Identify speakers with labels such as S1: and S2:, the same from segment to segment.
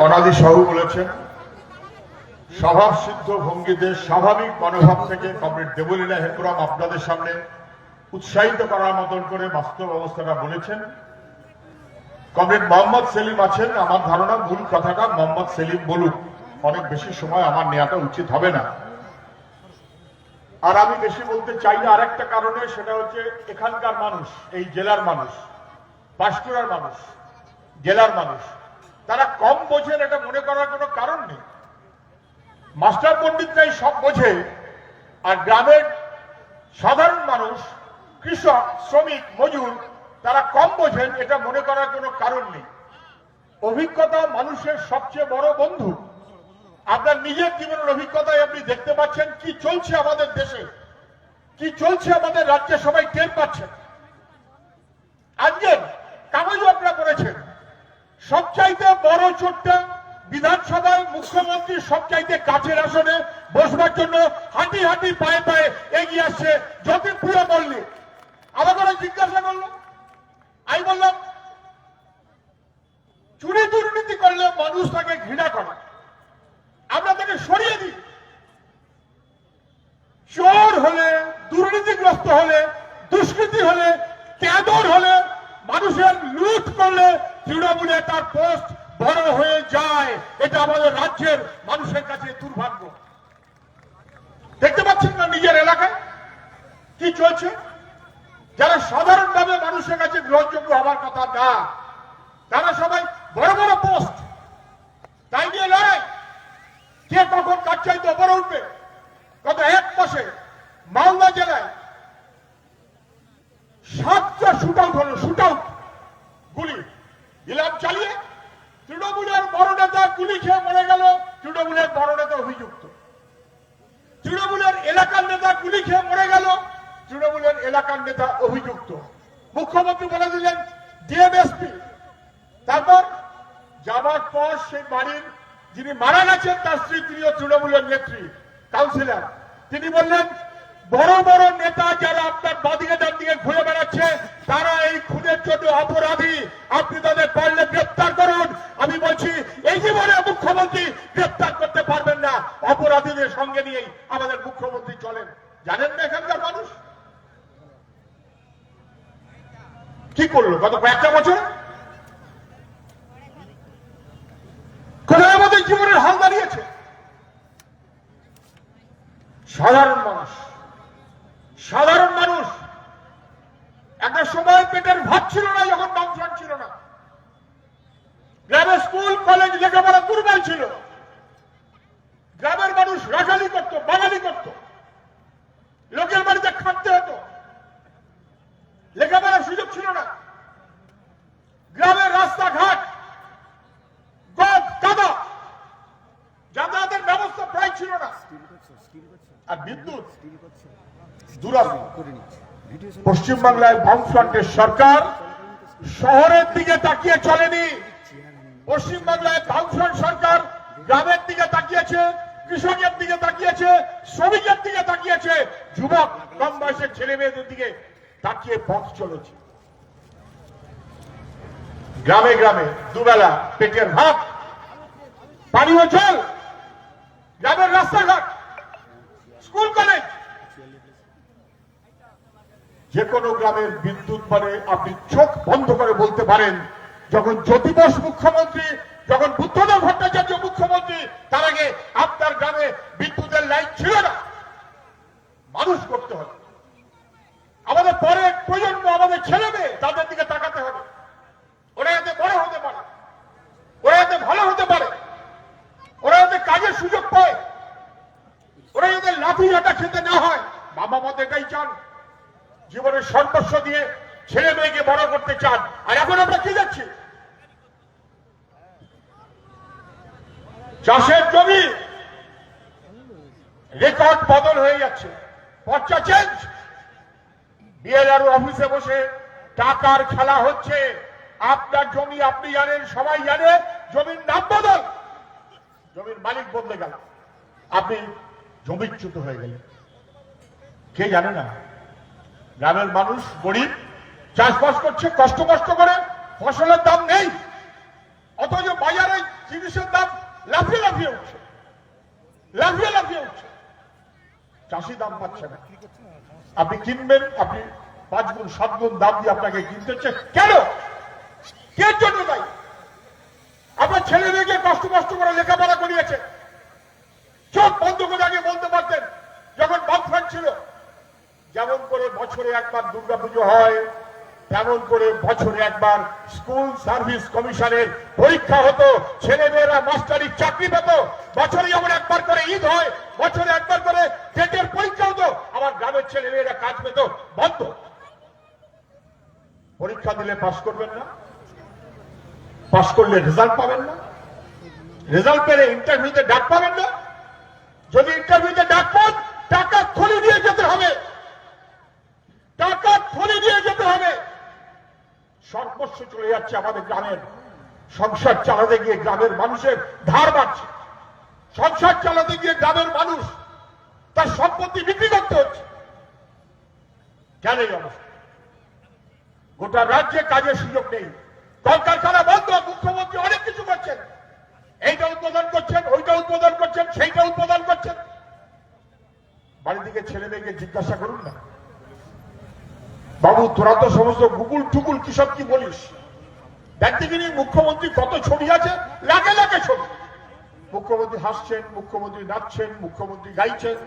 S1: অনাদি সাহু বলেছেন, স্বভাব সিদ্ধ ভঙ্গিতে স্বাভাবিক মনোভাব থেকে কমরেড দেবলীনা হেমব্রম আপনাদের সামনে উৎসাহিত করার মতন করে বাস্তব অবস্থাটা বলেছেন। কমরেড মোহাম্মদ সেলিম আছেন, আমার ধারণা মূল কথাটা মোহাম্মদ সেলিম বলুক, অনেক বেশি সময় আমার নেওয়াটা উচিত হবে না। আর আমি বেশি বলতে চাই না আরেকটা কারণে, সেটা হচ্ছে এখানকার মানুষ, এই জেলার মানুষ, পাঁশকুড়ার মানুষ, জেলার মানুষ, তারা কম বোঝেন এটা মনে করার কোনো কারণ নেই। মাস্টার পণ্ডিতরাই সব বোঝে, আর গ্রামের সাধারণ মানুষ, কৃষক, শ্রমিক, মজুর, তারা কম বোঝেন এটা মনে করার কোনো কারণ নেই। অভিজ্ঞতা মানুষের সবচেয়ে বড় বন্ধু। আপনার নিজের জীবনের অভিজ্ঞতায় আপনি দেখতে পাচ্ছেন কি চলছে আমাদের দেশে, কি চলছে আমাদের রাজ্যে, সবাই টের পাচ্ছেন। আজকের কাগজও আপনারা পড়েছেন, সবচাইতে বড় চোটটা বিধানসভায় মুখ্যমন্ত্রী সবচাইতে কাছের আসনে বসবার জন্য হাঁটি হাঁটি পায়ে পায়ে এগিয়ে আসছে জ্যোতিপ্রিয় মল্লিক। আমাকে জিজ্ঞাসা করলো, আমি বললাম চুরি দুর্নীতি করলে মানুষ তাকে ঘৃণা করে, আমরা তাকে সরিয়ে দিই। চোর হলে, দুর্নীতিগ্রস্ত হলে, দুষ্কৃতি হলে, ক্যাডর হলে, মানুষের লুট করলে তৃণমূলে তার পোস্ট বড় হয়ে যায়। এটা আমাদের রাজ্যের মানুষের কাছে দুর্ভাগ্য। দেখতে পাচ্ছেন না নিজের এলাকায় কি চলছে? যারা সাধারণভাবে মানুষের কাছে গ্রহণযোগ্য হওয়ার কথা না, তারা সবাই বড় বড় পোস্ট, তাই নিয়ে লড়াই, কে কখন কাজ চাইতে ওপরে উঠবে। গত এক মাসে মালদা জেলায় 7টা শুট আউট হলো, শুট আউট, গুলি ইলাম চালিয়ে তৃণমূলের বড় নেতা গুলি খেয়ে মরে গেল। তৃণমূলের বড় নেতা অভিযুক্ত। তৃণমূলের এলাকার নেতা গুলি খেয়ে মরে গেল। তৃণমূলের এলাকার নেতা অভিযুক্ত। মুখ্যমন্ত্রী বলে দিলেন ডিএমএসপি। তারপর যাবার পর সেই বাড়ির যিনি মারা গেছেন তার স্ত্রী, তিনিও তৃণমূলের নেত্রী, কাউন্সিলর, তিনি বললেন বড় বড় নেতা যারা আপনার বাদিকে ডান দিকে ঘুরে বেড়াচ্ছে তারা এই খুনের জন্য অপরাধী, আপনি তাদের পারলে গ্রেপ্তার করুন। আমি বলছি এই জীবনে মুখ্যমন্ত্রী গ্রেপ্তার করতে পারবেন না, অপরাধীদের সঙ্গে নিয়েই আমাদের মুখ্যমন্ত্রী চলেন। জানেন না এখানকার মানুষ কি করলো গত কয়েকটা বছরে? কোথায় আমাদের জীবনের হাল দাঁড়িয়েছে? সাধারণ মানুষ, সাধারণ মানুষ। একটা সময় পেটের ভাত ছিল না, যখন বামফ্রন্ট ছিল না, গ্রামের স্কুল কলেজ লেখাপড়া দুর্বল ছিল, গ্রামের মানুষ রাখালি করত, বাঙালি করত, লোকের বাড়িতে খাটতে হতো, লেখাপড়ার সুযোগ ছিল না, গ্রামের রাস্তাঘাট গদ কাদা, যাতায়াতের ব্যবস্থা প্রায় ছিল না, আর বিদ্যুৎ দুরাবহ। পশ্চিমবাংলায় বামফ্রন্টের সরকার শহরের দিকে তাকিয়ে চলেনি। পশ্চিমবাংলায় বামফ্রন্ট সরকার গ্রামের দিকে তাকিয়েছে, কৃষকের দিকে তাকিয়েছে, শ্রমিকের দিকে তাকিয়েছে, যুবক কম বয়সের ছেলে মেয়েদের দিকে তাকিয়ে পথ চলেছে। গ্রামে গ্রামে দুবেলা পেটের ভাত, পানীয় জল, গ্রামের রাস্তাঘাট, স্কুল কলেজ, যে কোনো গ্রামের বিদ্যুৎ মানে আপনি চোখ বন্ধ করে বলতে পারেন যখন জ্যোতি বস মুখ্যমন্ত্রী, যখন বুদ্ধদেব ভট্টাচার্য মুখ্যমন্ত্রী, তার আগে আপনার গ্রামে বিদ্যুতের লাইন ছিল না। মানুষ করতে হবে, আমাদের পরে প্রজন্ম, আমাদের ছেলে মেয়ে, তাদের দিকে তাকাতে হবে। ওরা যাতে বড় হতে পারে, ওরা যাতে ভালো হতে পারে, ওরা যাতে কাজের সুযোগ পায়, ওরা যাতে লাঠি ঝাঁটা খেতে না হয়। বাবা মা এটাই চান, জীবনের সর্বস্ব দিয়ে ছেলে মেয়েকে বড় করতে চান। আর এখন আমরা কি দেখছি? চাষের জমি রেকর্ড বদল হয়ে যাচ্ছে, পর্চা চেঞ্জ। বিএলআরও অফিসে বসে টাকার খেলা হচ্ছে। আপনার জমি আপনি জানেন, সবাই জানে, জমির নাম বদল, জমির মালিক বদলে গেল, আপনি জমিচ্যুত হয়ে গেলেন। কে জানে না? গ্রামের মানুষ গরিব, চাষবাস করছে কষ্ট করে, ফসলের দাম নেই, অথচ বাজারে জিনিসের দাম লাফিয়ে লাফিয়ে উঠছে, লাফিয়ে লাফিয়ে উঠছে, চাষি দাম পাচ্ছে না। আপনি কিনবেন, আপনি 5 গুণ 7 গুণ দাম দিয়ে আপনাকে কিনতে হচ্ছে। কেন? কে জন্য তাই? আপনার ছেলে মেয়েকে কষ্ট কষ্ট করে লেখাপড়া করিয়েছে, চোখ বন্ধ করে আগে বলতে পারতেন যখন বামফ্রন্ট ছিল, যেমন করে বছরে একবার দুর্গাপুজো হয়, তেমন করে বছরে একবার স্কুল সার্ভিস কমিশনের পরীক্ষা হতো, ছেলে মেয়েরা মাস্টারি চাকরি পেত, বছরে যেমন একবার করে ঈদ হয়, বছরে একবার করে টেটের পরীক্ষা হতো, আমার গ্রামের ছেলে মেয়েরা কাজ পেত। বন্ধ। পরীক্ষা দিলে পাস করবেন না, পাস করলে রেজাল্ট পাবেন না, রেজাল্ট পেলে ইন্টারভিউতে ডাক পাবেন না, যদি ইন্টারভিউতে ডাক পান টাকা থলি দিয়ে যেতে হবে, টাকা থলি দিয়ে যেতে হবে। সর্বস্ব চলে যাচ্ছে আমাদের গ্রামের। সংসার চালাতে গিয়ে গ্রামের মানুষের ধার বাড়ছে, সংসার চালাতে গিয়ে গ্রামের মানুষ তার সম্পত্তি বিক্রি করতে হচ্ছে। কেন এই অবস্থা? গোটা রাজ্যে কাজের সুযোগ নেই, কলকারখানা বন্ধ, মুখ্যমন্ত্রী অনেক কিছু করছেন, এইটা উদ্বোধন করছেন, ওইটা উদ্বোধন করছেন, সেইটা উদ্বোধন করছেন। বাড়ি থেকে ছেলে মেয়েকে জিজ্ঞাসা করুন না, বাবু তোরা তো সমস্ত গুগল টুকুল কি সব কি বলিস, দেখতে মুখ্যমন্ত্রী কত ছবি আছে, লাখে লাখে ছবি। মুখ্যমন্ত্রী হাসছেন, মুখ্যমন্ত্রী নাচছেন, মুখ্যমন্ত্রী গাইছেন,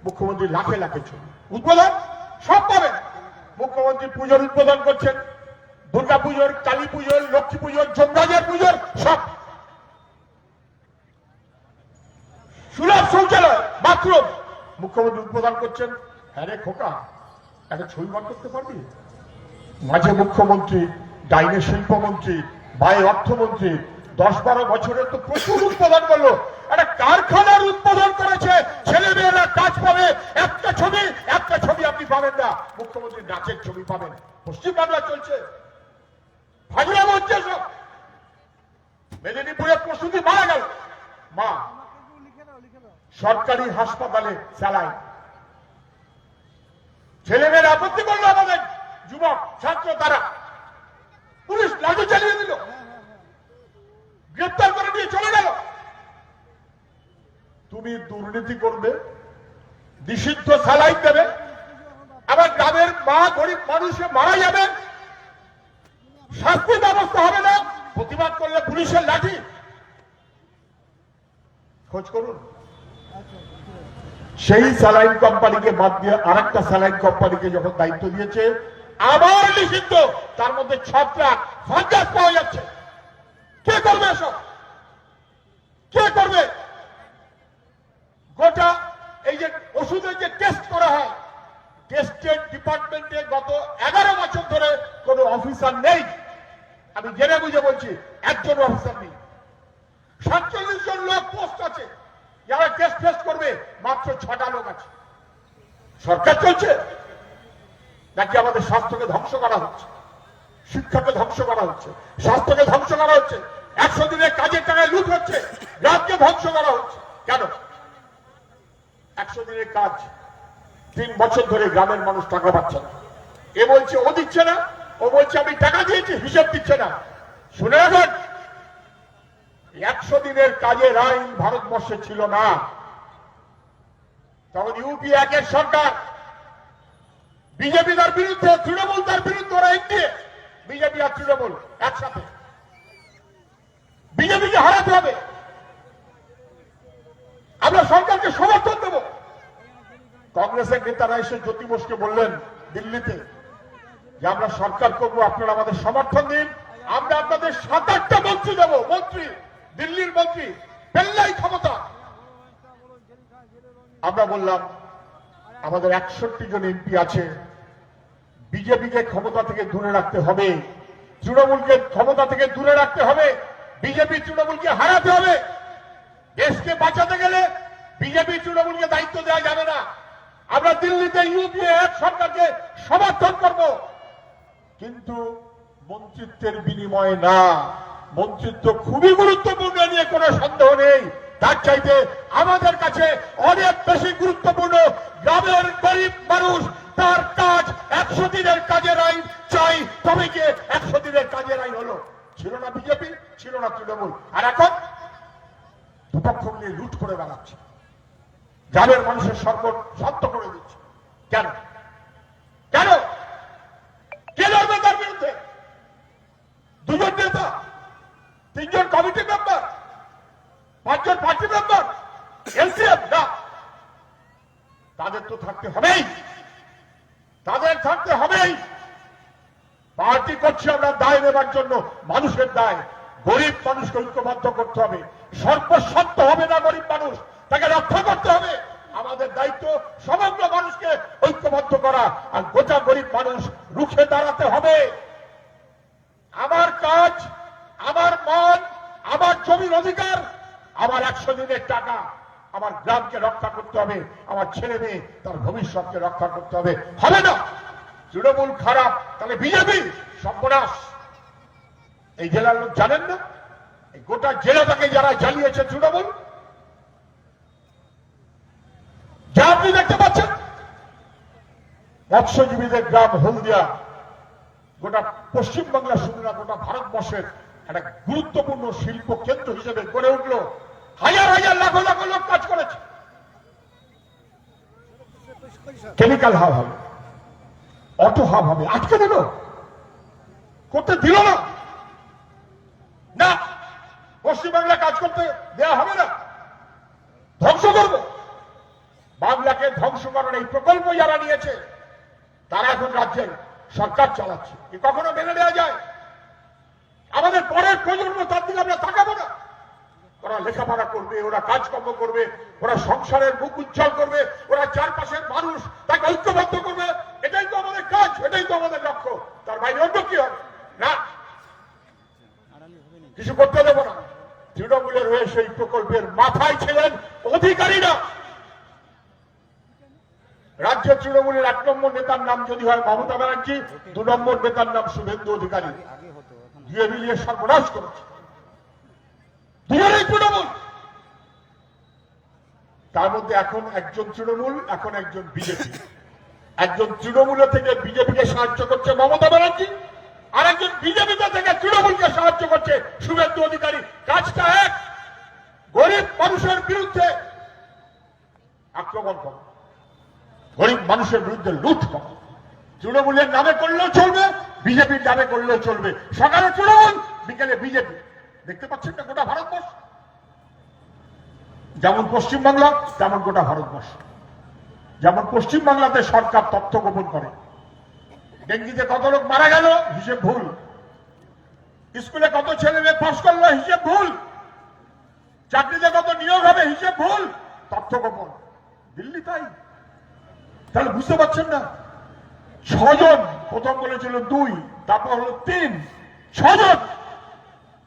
S1: মুখ্যমন্ত্রী লাখে লাখে ছবি। উদ্বোধন সব পাবেন। মুখ্যমন্ত্রী পুজোর উদ্বোধন করছেন, দুর্গা পুজোর, কালী পুজোর, লক্ষ্মী পুজোর, যমরাজের পুজোর, সব। সুলভ শৌচালয়, বাথরুম মুখ্যমন্ত্রী উদ্বোধন করছেন। হ্যাঁ রে খোকা, একটা ছবি বার করতে পারবি? মাঝে মুখ্যমন্ত্রী, ডাইনে শিল্পমন্ত্রী, বায়ে অর্থমন্ত্রী, 10-12 বছরে তো প্রচুর উদ্বোধন করলো। একটা কারখানার উদ্বোধন করেছে, ছেলে মেয়েরা কাজ পাবে। একটা ছবি আপনি পাবেন না, মুখ্যমন্ত্রী নাচের ছবি পাবেন। পশ্চিমবাংলা চলছে, ফাজলাম হচ্ছে সব। মেদিনীপুরে প্রসূতি মারা গেল, মা সরকারি হাসপাতালে স্যালাইন। ছেলেমেয়েরা আপত্তি করলো, আমাদের যুবক ছাত্র, তারা পুলিশ লাঠি চালিয়ে দিল, গ্রেপ্তার করে নিয়ে চলে গেল। তুমি দুর্নীতি করবে, নিষিদ্ধ স্যালাইন দেবে, আবার গ্রামের মা গরিব মানুষে মারা যাবে, শাস্তি ব্যবস্থা হবে না, প্রতিবাদ করলে পুলিশের লাঠি। খোঁজ করুন। সেই স্যালাইন কোম্পানিকে বাদ দিয়ে আরেকটা স্যালাইন কোম্পানিকে যখন দায়িত্ব দিয়েছে, আবার নিষিদ্ধ, তার মধ্যে 6 ট্রাক ফাঙ্গাস পাওয়া যাচ্ছে। কে করবে এসব? কে করবে? গোটা এই যে ওষুধের যে টেস্ট করা হয়, টেস্টের ডিপার্টমেন্টে গত 11 বছর ধরে কোন অফিসার নেই। আমি জেনে বুঝে বলছি, একজন অফিসার নেই। 47 জন লোক পোস্ট আছে, যারা টেস্ট করবে, মাত্র 6টা লোক আছে। সরকার চলছে নাকি আমাদের স্বাস্থ্যকে ধ্বংস করা হচ্ছে, শিক্ষাকে ধ্বংস করা হচ্ছে, স্বাস্থ্যকে ধ্বংস করা হচ্ছে, 100 দিনের কাজের টাকায় লুট হচ্ছে, রাজ্যকে ধ্বংস করা হচ্ছে। কেন? 100 দিনের কাজ 3 বছর ধরে গ্রামের মানুষ টাকা পাচ্ছে না। এ বলছে ও দিচ্ছে না, ও বলছে আমি টাকা দিয়েছি, হিসেব দিচ্ছে না। শুনে রাখুন, 100 দিনের কাজের আইন ভারতবর্ষে ছিল না। তখন ইউপি 1-এর সরকার, বিজেপি তার বিরুদ্ধে, তৃণমূল তার বিরুদ্ধে, ওরা এগিয়ে, বিজেপি আর তৃণমূল একসাথে। বিজেপিকে হারাতে হবে, আমরা সরকারকে সমর্থন দেব। কংগ্রেসের নেতারা এসে জ্যোতি বোসকে বললেন দিল্লিতে যে আমরা সরকার করবো, আপনারা আমাদের সমর্থন দিন, আমরা আপনাদের 7-8টা মন্ত্রী দেব। মন্ত্রী, দিল্লির মন্ত্রী, পেল্লাই ক্ষমতা। আমরা বললাম আমাদের 61 জন এমপি আছে, বিজেপিকে ক্ষমতা থেকে দূরে রাখতে হবে, তৃণমূলকে ক্ষমতা থেকে দূরে রাখতে হবে, বিজেপি তৃণমূলকে হারাতে হবে। দেশকে বাঁচাতে গেলে বিজেপি তৃণমূলকে দায়িত্ব দেওয়া যাবে না। আমরা দিল্লিতে ইউপিএ 1 সরকারকে সমর্থন করব, কিন্তু মন্ত্রিত্বের বিনিময়ে না। মন্ত্রিত্ব খুবই গুরুত্বপূর্ণ, নিয়ে কোনো সন্দেহ নেই। তার চাইতে আমাদের কাছে অনেক বেশি গুরুত্বপূর্ণ গ্রামের গরিব মানুষ, তার কাজ। 100 দিনের কাজের আইন চাই, তবে কি 100 দিনের কাজের আইন হলো? ছিল না বিজেপি, ছিল না তৃণমূল, আর এখন দুপক্ষ মিলে লুট করে বেড়াচ্ছে, গ্রামের মানুষের সর্বত শান্ত করে দিচ্ছে। কেন কেন কে লড়বে তার বিরুদ্ধে? দুজন নেতা, তিনজন কমিটি মেম্বার, পাঁচজন পার্টি মেম্বার, এলসিএম না, তাদের তো থাকতে হবেই, তাদের থাকতে হবেই। পার্টি করছি আমরা দায় নেবার জন্য, মানুষের দায়। গরিব মানুষকে ঐক্যবদ্ধ করতে হবে, সর্বস্বার্থ হবে না গরিব মানুষ, তাকে রক্ষা করতে হবে। আমাদের দায়িত্ব সমগ্র মানুষকে ঐক্যবদ্ধ করা, আর গোটা গরিব মানুষ রুখে দাঁড়াতে হবে। আমার কাজ, আমার মান, আমার জমির অধিকার, আমার 100 দিনের টাকা, আমার গ্রামকে রক্ষা করতে হবে, আমার ছেলে মেয়ে তার ভবিষ্যৎকে রক্ষা করতে হবে। হবে না তৃণমূল খারাপ, তাহলে বিজেপি সর্বনাশ। এই জেলার লোক জানেন না, এই গোটা জেলাটাকে যারা জ্বালিয়েছে তৃণমূল, যা আপনি দেখতে পাচ্ছেন। মৎস্যজীবীদের গ্রাম হলদিয়া গোটা পশ্চিমবাংলা শুধু না, গোটা ভারতবর্ষের একটা গুরুত্বপূর্ণ শিল্প কেন্দ্র হিসেবে গড়ে উঠল। হাজার হাজার লাখ লাখ লোক কাজ করেছে। কেমিক্যাল হাব হবে, অটো হাব হবে, আটকে দিল, করতে দিল না। না, পশ্চিমবাংলা কাজ করতে দেওয়া হবে না, ধ্বংস করব। বাংলাকে ধ্বংস করার এই প্রকল্প যারা নিয়েছে, তারা এখন রাজ্যের সরকার চালাচ্ছে। কি কখনো মেনে নেওয়া যায়? আমাদের পরের প্রজন্ম তার দিকে আমরা তাকাবো না? ওরা লেখাপড়া করবে, ওরা কাজকর্ম করবে, ওরা সংসারের মুখ উজ্জ্বল করবে, ওরা চারপাশের মানুষ তাকে ঐক্যবদ্ধ করবে। এটাই তো আমাদের কাজ, এটাই তো আমাদের লক্ষ্য। তার বাইরে অন্য কি হবে? না, কিছু করতে দেবো না। তৃণমূলের হয়ে সেই প্রকল্পের মাথায় ছিলেন অধিকারীরা। রাজ্য তৃণমূলের 1 নম্বর নেতার নাম যদি হয় মমতা ব্যানার্জি, 2 নম্বর নেতার নাম শুভেন্দু অধিকারী। দিয়ে মিলিয়ে সর্বনাশ করেছে দুজনেই তৃণমূল। তার মধ্যে এখন একজন তৃণমূল, এখন একজন বিজেপি। একজন তৃণমূলে থেকে বিজেপিকে সাহায্য করছে মমতা ব্যানার্জি, আর একজন বিজেপিতে থেকে তৃণমূলকে সাহায্য করছে শুভেন্দু অধিকারী। কাজটা এক, গরিব মানুষের বিরুদ্ধে আক্রমণ করা, গরিব মানুষের বিরুদ্ধে লুট করা। তৃণমূলের নামে করলেও চলবে, বিজেপির নামে করলেও চলবে। সকালে তৃণমূল, বিকেলে বিজেপি। দেখতে পাচ্ছেন না গোটা ভারতবর্ষ, যেমন পশ্চিমবাংলা তেমন গোটা ভারতবর্ষ। যেমন পশ্চিমবাংলাতে সরকার তথ্য গোপন করে, ডেঙ্গিতে কত লোক মারা গেল হিসেব ভুল, স্কুলে কত ছেলে মেয়ে পাস করলো হিসেব ভুল, চাকরিতে কত নিয়োগ হবে হিসেব ভুল, তথ্য গোপন। দিল্লি তাই। তাহলে বুঝতে পারছেন না? 6 জন, প্রথম বলেছিল 2, তারপর হলো 3, 6 জন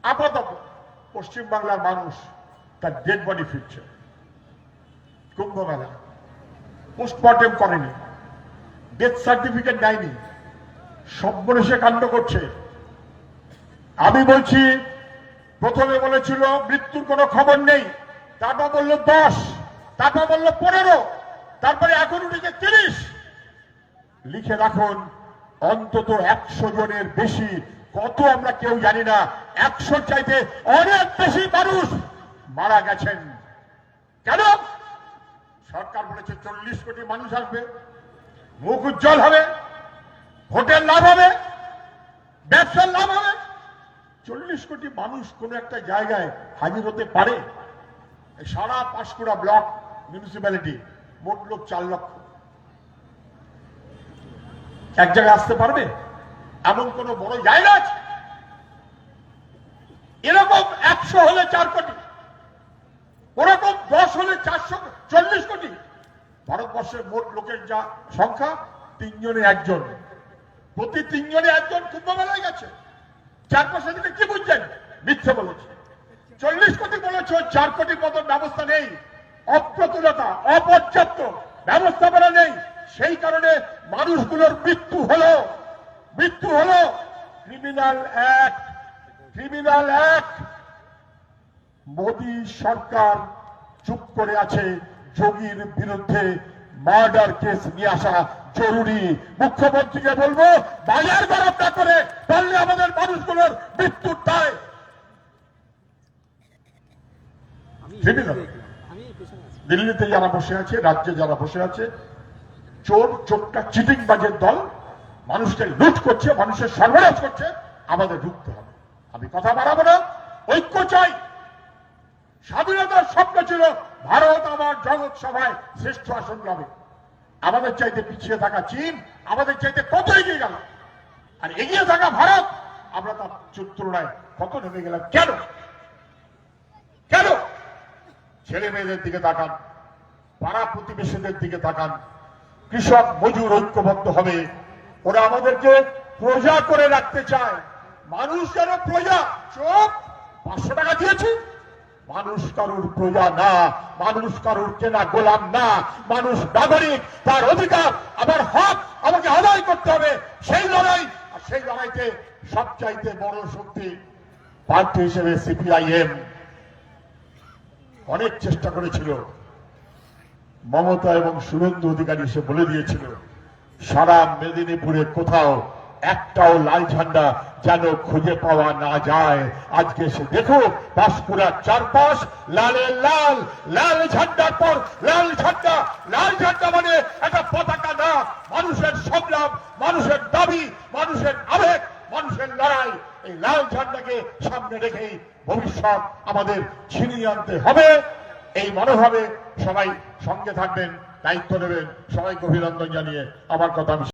S1: আপাতত পশ্চিমবাংলার মানুষ তার ডেড বডি ফিরছে। কুম্ভ মেলা পোস্টমর্টেম করেনি, ডেথ সার্টিফিকেট দেয়নি, সর্বনেশে কাণ্ড করছে। আমি বলছি, প্রথমে বলেছিল মৃত্যুর কোনো খবর নেই, তারপর বলল 10, তারপর বলল 15, তারপরে এখন উঠেছে 30। লিখে রাখুন, অন্তত 100 জনের বেশি, কত আমরা কেউ জানি না, 100 চাইতে অনেক বেশি মানুষ মারা গেছেন। কেন? সরকার বলেছে 40 কোটি মানুষ আসবে, মুখ উজ্জ্বল হবে, ভোটের লাভ হবে, ব্যবসার লাভ হবে। 40 কোটি মানুষ কোন একটা জায়গায় হাজির হতে পারে? সারা পাঁশকুড়া ব্লক মিউনিসিপ্যালিটি মোট লোক 4 লক্ষ, এক জায়গায় আসতে পারবে? এমন কোন বড় জায়গা আছে? এরকম 100 হলে 4 কোটি, ওরকম 10 হলে 440 কোটি। ভারতবর্ষের মোট লোকের যা সংখ্যা, 3 জনে 1 জন, প্রতি 3 জনে 1 জন কুম্ভ মেলায় গেছে। 4-5 দিকে কি বুঝছেন? মিথ্যে বলেছে। 40 কোটি বলেছ, 4 কোটির মতন ব্যবস্থা নেই, অপ্রতুলতা, অপর্যাপ্ত ব্যবস্থাপনা নেই। সেই কারণে মানুষগুলোর মৃত্যু হলো। Criminal act. মোদী সরকার চুপ করে আছে। যোগীর বিরুদ্ধে মার্ডার কেস নিয়ে আসা জরুরি। মুখ্যমন্ত্রীকে বলবো, বাজার গরম না করে পারলে আমাদের মানুষগুলোর মৃত্যুর দায়। বিভিন্ন দিল্লিতে যারা বসে আছে, রাজ্যে যারা বসে আছে, চোর চোরটা চিটিংবাজের দল মানুষকে লুট করছে, মানুষের সর্বনাশ করছে, আমাদের রুখতে হবে। আমি কথা বাড়াবো না, ঐক্য চাই। স্বাধীনতার স্বপ্ন ছিল ভারত আমার জগৎ সভায় শ্রেষ্ঠ আসন পাবে। আমাদের চাইতে পিছিয়ে থাকা চীন আমাদের চাইতে কত এগিয়ে গেল, আর এগিয়ে থাকা ভারত আমরা তার তুলনায় কত নেমে গেলাম। কেন? কেন? ছেলে মেয়েদের দিকে তাকান, পাড়া প্রতিবেশীদের দিকে তাকান, কৃষক মজুর ঐক্যবদ্ধ হবে। ওরা আমাদেরকে প্রজা করে রাখতে চায়। মানুষ যেন প্রজা। চোখ 500 টাকা দিয়েছি, মানুষ কারুর প্রজা না, মানুষ কারুর কেনা গোলাম না, মানুষ নাগরিক, তার অধিকার, আমার হক আমাকে আদায় করতে হবে। সেই লড়াই, আর সেই লড়াইতে সবচাইতে বড় শক্তি পার্টি হিসেবে সিপিআইএম অনেক চেষ্টা করেছিল। মমতা এবং শুভেন্দু অধিকারী এসে বলে দিয়েছিল, সারা মেদিনীপুরে কোথাও একটাও লাল ঝান্ডা যেন খুঁজে পাওয়া না যায়। আজকে সে দেখো পাঁশকুড়ার চারপাশ লালে লাল, লাল ঝান্ডার পর লাল ঝান্ডা। লাল ঝান্ডা মানে একটা পতাকা না, মানুষের সংগ্রাম, মানুষের দাবি, মানুষের আবেগ, মানুষের লড়াই। এই লাল ঝান্ডাকে সামনে রেখেই ভবিষ্যৎ আমাদের ছিনিয়ে আনতে হবে। এই মনোভাবে সবাই সঙ্গে থাকবেন, দায়িত্ব নেবেন। সবাইকে অভিনন্দন জানিয়ে আমার কথা আমি